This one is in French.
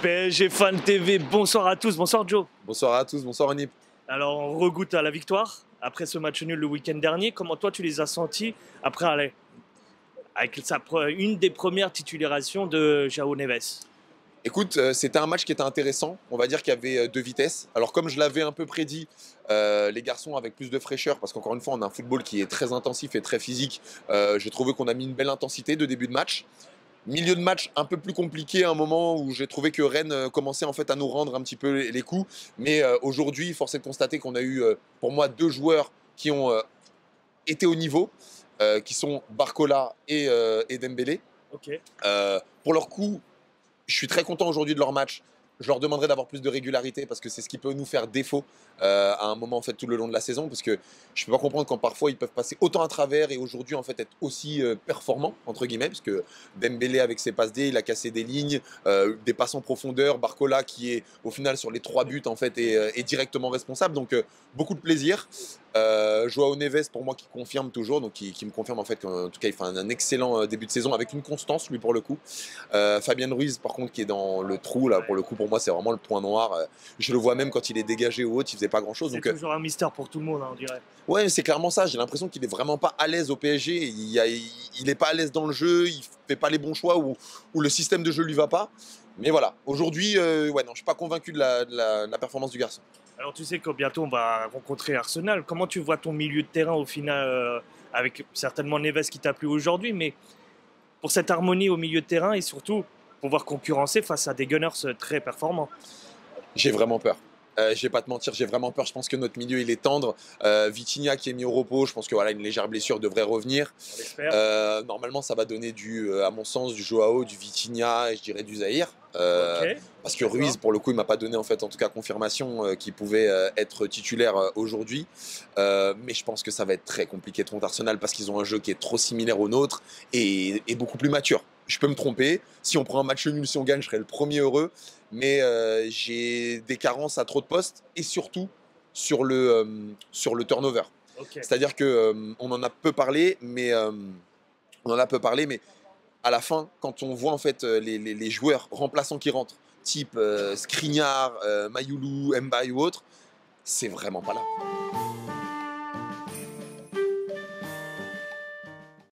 PSG Fan TV, bonsoir à tous, bonsoir Joe. Bonsoir à tous, bonsoir Onip. Alors on regoute à la victoire après ce match nul le week-end dernier. Comment toi tu les as sentis après avec une des premières titulations de João Neves? Écoute, c'était un match qui était intéressant. On va dire qu'il y avait deux vitesses. Alors comme je l'avais un peu prédit, les garçons avec plus de fraîcheur, parce qu'encore une fois on a un football qui est très intensif et très physique. J'ai trouvé qu'on a mis une belle intensité de début de match. Milieu de match un peu plus compliqué, à un moment où j'ai trouvé que Rennes commençait en fait à nous rendre un petit peu les coups. Mais aujourd'hui, force est de constater qu'on a eu, pour moi, deux joueurs qui ont été au niveau, qui sont Barcola et Dembélé. Ok. Pour leur coup, je suis très content aujourd'hui de leur match. Je leur demanderai d'avoir plus de régularité parce que c'est ce qui peut nous faire défaut à un moment en fait tout le long de la saison, parce que je peux pas comprendre quand parfois ils peuvent passer autant à travers et aujourd'hui en fait être aussi performants entre guillemets, parce que Dembélé avec ses passes D, il a cassé des lignes, des passes en profondeur, Barcola qui est au final sur les 3 buts en fait est directement responsable, donc beaucoup de plaisir. João Neves pour moi qui confirme toujours, donc qui me confirme en fait qu'en tout cas il fait un excellent début de saison avec une constance lui pour le coup. Fabien Ruiz par contre qui est dans le trou là, pour le coup pour moi c'est vraiment le point noir. Je le vois même quand il est dégagé ou autre, il faisait pas grand chose. C'est Donc toujours un mystère pour tout le monde, hein, on dirait. ouais, c'est clairement ça. J'ai l'impression qu'il est vraiment pas à l'aise au PSG. Il est pas à l'aise dans le jeu, il fait pas les bons choix ou le système de jeu lui va pas. Mais voilà, aujourd'hui, ouais, non, je suis pas convaincu de la performance du garçon. Alors tu sais que bientôt on va rencontrer Arsenal. Comment tu vois ton milieu de terrain au final, avec certainement Neves qui t'a plu aujourd'hui, mais pour cette harmonie au milieu de terrain et surtout pouvoir concurrencer face à des Gunners très performants? J'ai vraiment peur. Je vais pas te mentir, j'ai vraiment peur. Je pense que notre milieu il est tendre. Vitinha qui est mis au repos, je pense que voilà, une légère blessure devrait revenir. On l'espère. Normalement, ça va donner à mon sens, du Joao, du Vitinha et je dirais du Zahir. Ok. Parce que Ruiz, pour le coup, il m'a pas donné en fait, en tout cas, confirmation qu'il pouvait être titulaire aujourd'hui. Mais je pense que ça va être très compliqué contre Arsenal parce qu'ils ont un jeu qui est trop similaire au nôtre et beaucoup plus mature. Je peux me tromper. Si on prend un match nul, si on gagne, je serai le premier heureux. Mais j'ai des carences à trop de postes et surtout sur le turnover. Ok. C'est-à-dire que on en a peu parlé, mais à la fin, quand on voit en fait les joueurs remplaçants qui rentrent, type Skriniar, Mayoulou, Mbaye ou autre, c'est vraiment pas là.